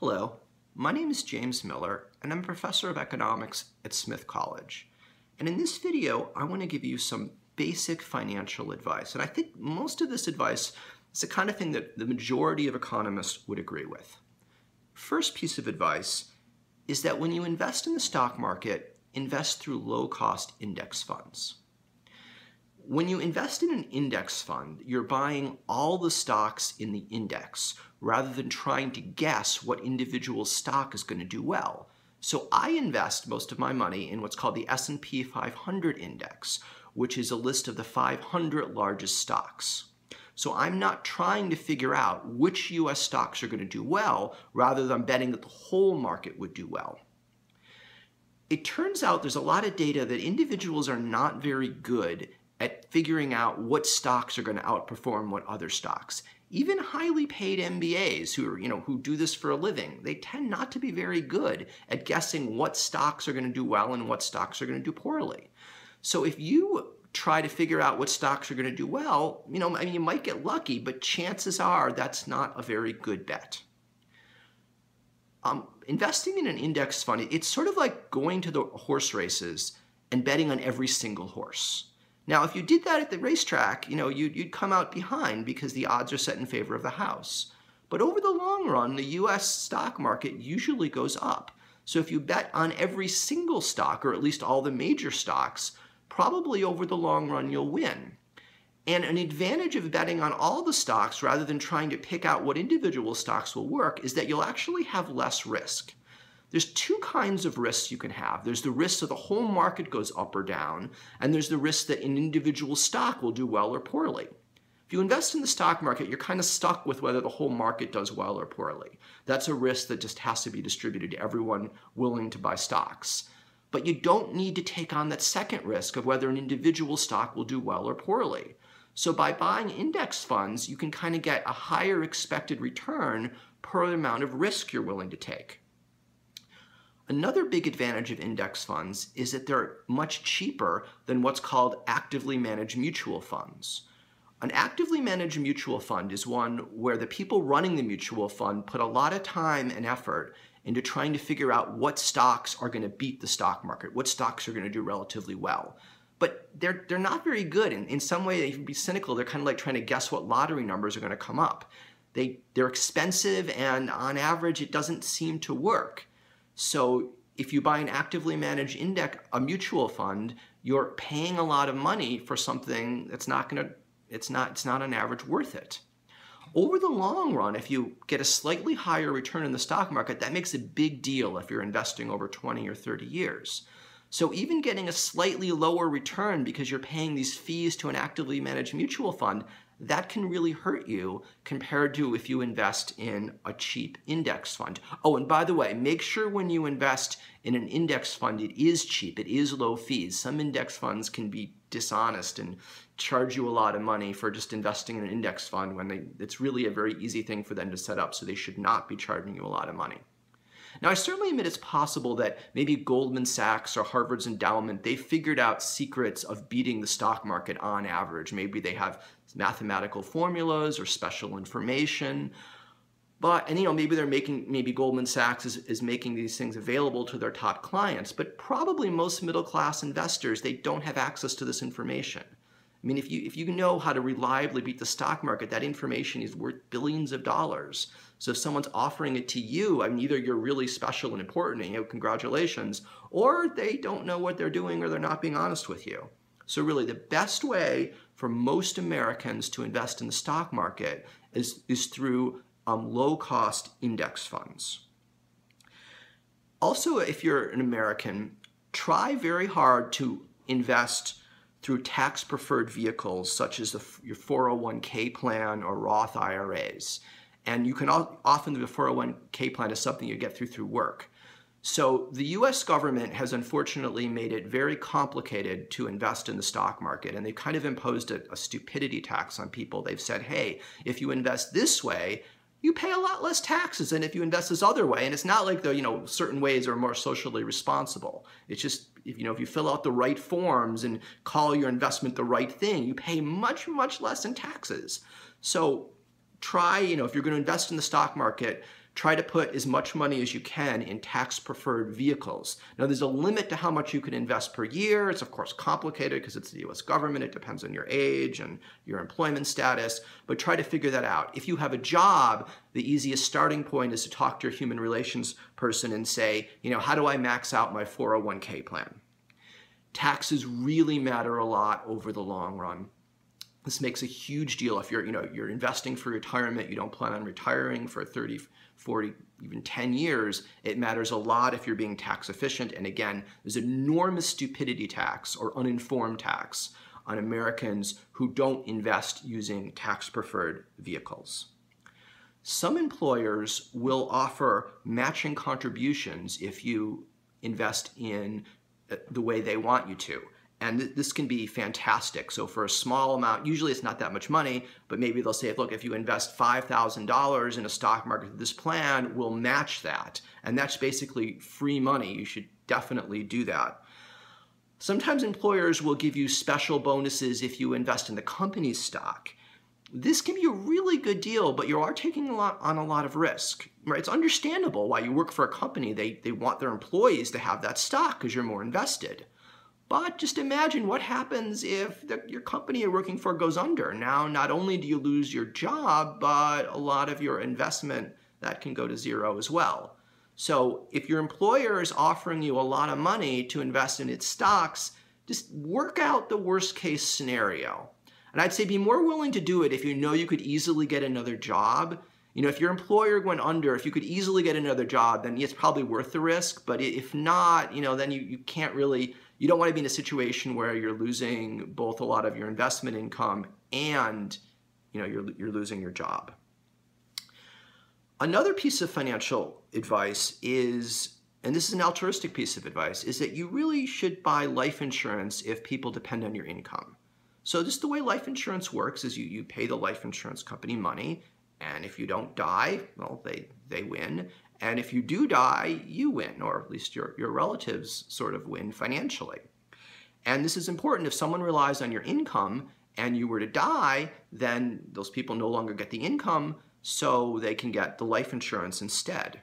Hello, my name is James Miller, and I'm a professor of economics at Smith College. And in this video, I want to give you some basic financial advice. And I think most of this advice is the kind of thing that the majority of economists would agree with. First piece of advice is that when you invest in the stock market, invest through low-cost index funds. When you invest in an index fund, you're buying all the stocks in the index rather than trying to guess what individual stock is going to do well. So I invest most of my money in what's called the S&P 500 index, which is a list of the 500 largest stocks. So I'm not trying to figure out which US stocks are going to do well, rather than betting that the whole market would do well. It turns out there's a lot of data that individuals are not very good at figuring out what stocks are going to outperform what other stocks. Even highly paid MBAs who do this for a living, they tend not to be very good at guessing what stocks are going to do well and what stocks are going to do poorly. So if you try to figure out what stocks are going to do well, you might get lucky, but chances are that's not a very good bet. Investing in an index fund, it's sort of like going to the horse races and betting on every single horse. Now, if you did that at the racetrack, you'd come out behind because the odds are set in favor of the house. But over the long run, the US stock market usually goes up. So if you bet on every single stock, or at least all the major stocks, probably over the long run you'll win. And an advantage of betting on all the stocks rather than trying to pick out what individual stocks will work is that you'll actually have less risk. There's two kinds of risks you can have. There's the risk that the whole market goes up or down, and there's the risk that an individual stock will do well or poorly. If you invest in the stock market, you're kind of stuck with whether the whole market does well or poorly. That's a risk that just has to be distributed to everyone willing to buy stocks. But you don't need to take on that second risk of whether an individual stock will do well or poorly. So by buying index funds, you can kind of get a higher expected return per amount of risk you're willing to take. Another big advantage of index funds is that they're much cheaper than what's called actively managed mutual funds. An actively managed mutual fund is one where the people running the mutual fund put a lot of time and effort into trying to figure out what stocks are going to beat the stock market, what stocks are going to do relatively well. But they're not very good. In some way, they can be cynical. They're kind of like trying to guess what lottery numbers are going to come up. They're expensive, and on average, it doesn't seem to work. So if you buy an actively managed a mutual fund, you're paying a lot of money for something that's it's not on average worth it. Over the long run, if you get a slightly higher return in the stock market, that makes a big deal if you're investing over 20 or 30 years. So even getting a slightly lower return because you're paying these fees to an actively managed mutual fund, that can really hurt you compared to if you invest in a cheap index fund. Oh, and by the way, make sure when you invest in an index fund, it is cheap, it is low fees. Some index funds can be dishonest and charge you a lot of money for just investing in an index fund when it's really a very easy thing for them to set up, so they should not be charging you a lot of money. Now, I certainly admit it's possible that maybe Goldman Sachs or Harvard's endowment, they figured out secrets of beating the stock market on average. Maybe they have mathematical formulas or special information. Maybe Goldman Sachs is making these things available to their top clients. But probably most middle-class investors, they don't have access to this information. I mean, if you know how to reliably beat the stock market, that information is worth billions of dollars. So if someone's offering it to you, either you're really special and important, and congratulations, or they don't know what they're doing or they're not being honest with you. So really, the best way for most Americans to invest in the stock market is through low-cost index funds. Also, if you're an American, try very hard to invest through tax-preferred vehicles such as your 401k plan or Roth IRAs. And you can often, the 401k plan is something you get through work. So the US government has unfortunately made it very complicated to invest in the stock market, and they've kind of imposed a stupidity tax on people. They've said, hey, if you invest this way, you pay a lot less taxes than if you invest this other way. And it's not like certain ways are more socially responsible. It's just, if you fill out the right forms and call your investment the right thing, you pay much, much less in taxes. So try, if you're going to invest in the stock market, Try to put as much money as you can in tax-preferred vehicles. Now, there's a limit to how much you can invest per year. It's, of course, complicated because it's the US government. It depends on your age and your employment status, but try to figure that out. If you have a job, the easiest starting point is to talk to your human relations person and say, how do I max out my 401k plan? Taxes really matter a lot over the long run. This makes a huge deal if you're investing for retirement, you don't plan on retiring for 30, 40, even 10 years. It matters a lot if you're being tax efficient. And again, there's enormous stupidity tax or uninformed tax on Americans who don't invest using tax-preferred vehicles. Some employers will offer matching contributions if you invest in the way they want you to. And this can be fantastic. So for a small amount, usually it's not that much money, but maybe they'll say, look, if you invest $5,000 in a stock market, this plan will match that. And that's basically free money. You should definitely do that. Sometimes employers will give you special bonuses if you invest in the company's stock. This can be a really good deal, but you are taking on a lot of risk. Right? It's understandable why you work for a company. They want their employees to have that stock because you're more invested. But just imagine what happens if your company you're working for goes under. Now, not only do you lose your job, but a lot of your investment, that can go to zero as well. So if your employer is offering you a lot of money to invest in its stocks, just work out the worst case scenario. And I'd say be more willing to do it if you know you could easily get another job. If your employer went under, if you could easily get another job, then it's probably worth the risk. But if not, then you can't really, you don't want to be in a situation where you're losing both a lot of your investment income and, you're losing your job. Another piece of financial advice is, and this is an altruistic piece of advice, is that you really should buy life insurance if people depend on your income. So just the way life insurance works is you pay the life insurance company money, and if you don't die, well, they win. And if you do die, you win, or at least your relatives sort of win financially. And this is important. If someone relies on your income and you were to die, then those people no longer get the income, so they can get the life insurance instead.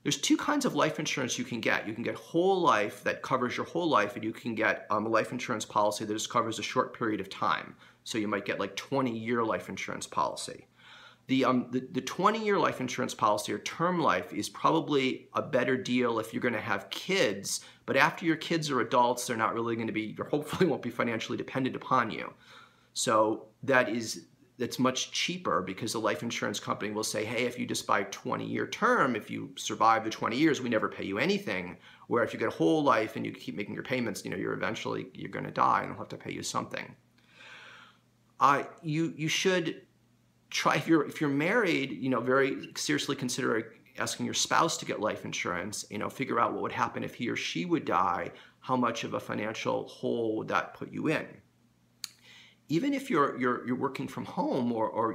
There's two kinds of life insurance you can get. You can get whole life that covers your whole life, and you can get a life insurance policy that just covers a short period of time. So you might get like 20-year life insurance policy. The 20-year life insurance policy or term life is probably a better deal if you're going to have kids, but after your kids are adults, they're not really going to be, or hopefully won't be financially dependent upon you. So that's much cheaper because the life insurance company will say, hey, if you just buy a 20-year term, if you survive the 20 years, we never pay you anything. Where if you get whole life and you keep making your payments, you're going to die and they'll have to pay you something. You should try, if you're married, very seriously consider asking your spouse to get life insurance. Figure out what would happen if he or she would die. How much of a financial hole would that put you in? Even if you're working from home, or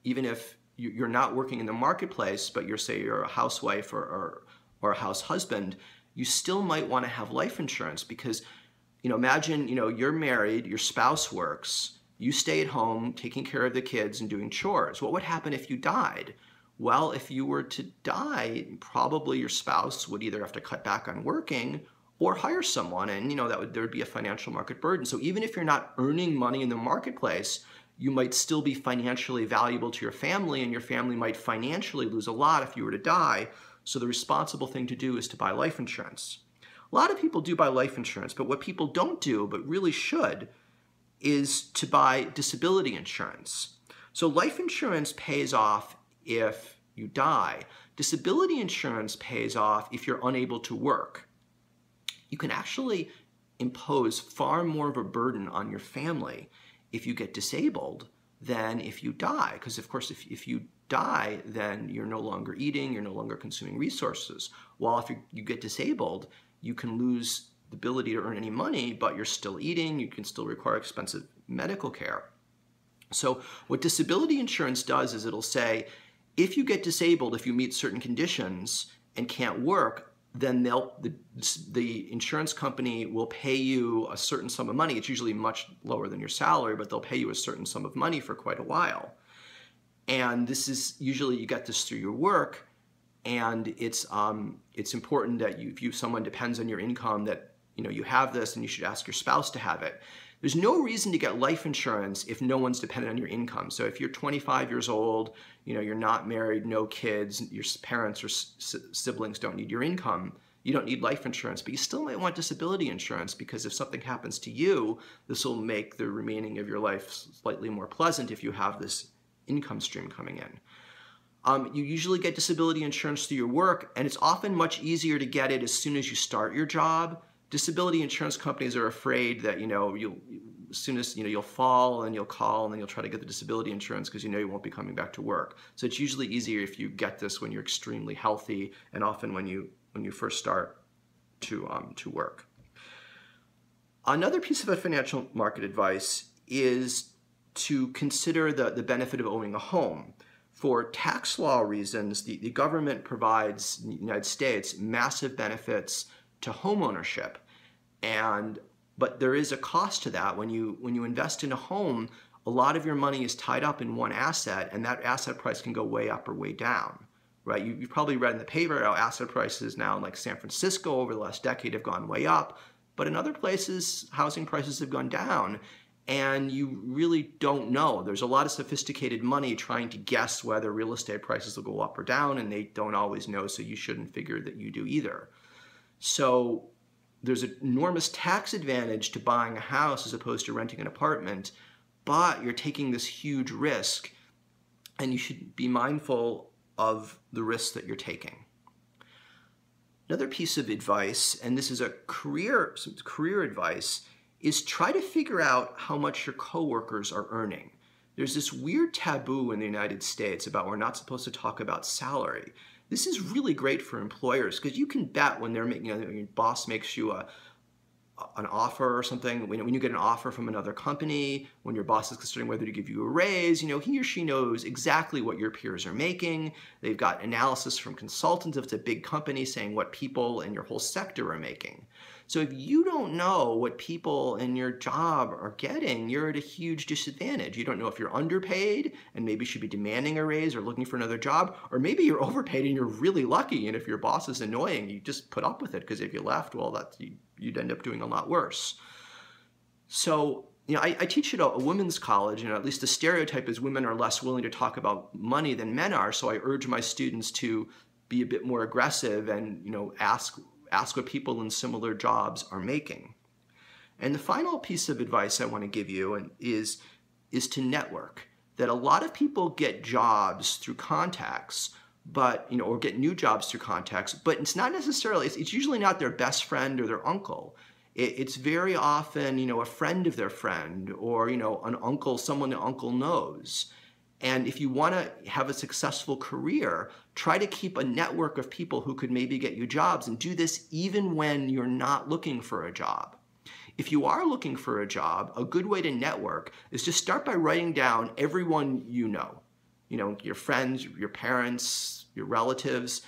even if you're not working in the marketplace, but you're a housewife or a house husband, you still might want to have life insurance because, imagine you're married, your spouse works. You stay at home taking care of the kids and doing chores. What would happen if you died? Well, if you were to die, probably your spouse would either have to cut back on working or hire someone, and there would be a financial market burden. So even if you're not earning money in the marketplace, you might still be financially valuable to your family, and your family might financially lose a lot if you were to die. So the responsible thing to do is to buy life insurance. A lot of people do buy life insurance, but what people don't do, but really should, is to buy disability insurance. So life insurance pays off if you die. Disability insurance pays off if you're unable to work. You can actually impose far more of a burden on your family if you get disabled than if you die. Because of course, if you die, then you're no longer eating, you're no longer consuming resources. While if you get disabled, you can lose the ability to earn any money, but you're still eating, you can still require expensive medical care. So what disability insurance does is it'll say, if you get disabled, if you meet certain conditions and can't work, then the insurance company will pay you a certain sum of money. It's usually much lower than your salary, but they'll pay you a certain sum of money for quite a while. And this is usually, you get this through your work. And it's important that if someone depends on your income, that you have this, and you should ask your spouse to have it. There's no reason to get life insurance if no one's dependent on your income. So if you're 25 years old, you're not married, no kids, your parents or siblings don't need your income, you don't need life insurance, but you still might want disability insurance, because if something happens to you, this will make the remaining of your life slightly more pleasant if you have this income stream coming in. You usually get disability insurance through your work, and it's often much easier to get it as soon as you start your job. Disability insurance companies are afraid that as soon as you'll fall, and you'll call, and then you'll try to get the disability insurance because you won't be coming back to work. So it's usually easier if you get this when you're extremely healthy, and often when you first start to work. Another piece of financial market advice is to consider the benefit of owning a home. For tax law reasons, the government provides, in the United States, massive benefits to home ownership. But there is a cost to that. When you invest in a home, a lot of your money is tied up in one asset, and that asset price can go way up or way down, right? You've probably read in the paper how asset prices now in like San Francisco over the last decade have gone way up, but in other places, housing prices have gone down. And you really don't know. There's a lot of sophisticated money trying to guess whether real estate prices will go up or down, and they don't always know, so you shouldn't figure that you do either. So there's an enormous tax advantage to buying a house as opposed to renting an apartment, but you're taking this huge risk, and you should be mindful of the risks that you're taking. Another piece of advice, and this is some career advice, is try to figure out how much your coworkers are earning. There's this weird taboo in the United States about we're not supposed to talk about salary. This is really great for employers because you can bet when they're making, your boss makes you an offer or something, when you get an offer from another company, when your boss is considering whether to give you a raise, he or she knows exactly what your peers are making. They've got analysis from consultants if it's a big company saying what people in your whole sector are making. So if you don't know what people in your job are getting, you're at a huge disadvantage. You don't know if you're underpaid and maybe should be demanding a raise or looking for another job, or maybe you're overpaid and you're really lucky, and if your boss is annoying, you just put up with it, because if you left, well, you'd end up doing a lot worse. So, I teach at a women's college, and at least the stereotype is women are less willing to talk about money than men are, so I urge my students to be a bit more aggressive and, ask what people in similar jobs are making. And the final piece of advice I want to give you is to network. That a lot of people get jobs through contacts, but or get new jobs through contacts, but it's not necessarily, it's usually not their best friend or their uncle. It's very often, a friend of their friend, or an uncle, someone the uncle knows. And if you want to have a successful career, try to keep a network of people who could maybe get you jobs, and do this even when you're not looking for a job. If you are looking for a job, a good way to network is to start by writing down everyone you know, your friends, your parents, your relatives,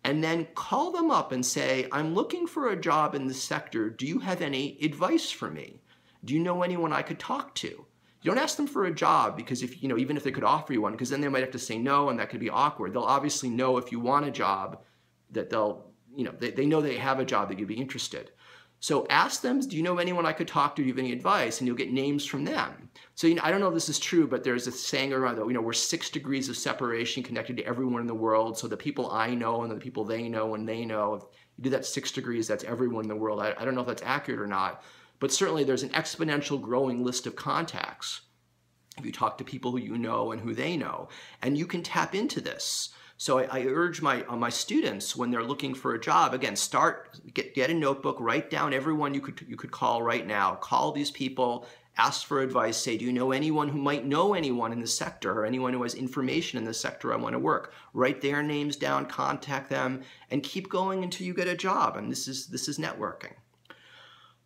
and then call them up and say, I'm looking for a job in this sector. Do you have any advice for me? Do you know anyone I could talk to? You don't ask them for a job because even if they could offer you one, because then they might have to say no, and that could be awkward. They'll obviously know if you want a job that they know they have a job that you'd be interested. So ask them, do you know anyone I could talk to? Do you have any advice? And you'll get names from them. So I don't know if this is true, but there's a saying around that, we're 6 degrees of separation connected to everyone in the world. So the people I know and the people they know and they know, if you do that 6 degrees, that's everyone in the world. I don't know if that's accurate or not. But certainly there's an exponential growing list of contacts if you talk to people who you know and who they know. And you can tap into this. So I urge my students, when they're looking for a job, again, get a notebook, write down everyone you could call right now. Call these people, ask for advice, say, do you know anyone who might know anyone in the sector, or anyone who has information in the sector I want to work? Write their names down, contact them, and keep going until you get a job. And this is networking.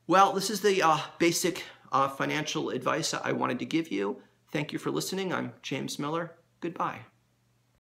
Well, this is the basic financial advice I wanted to give you. Thank you for listening. I'm James Miller. Goodbye.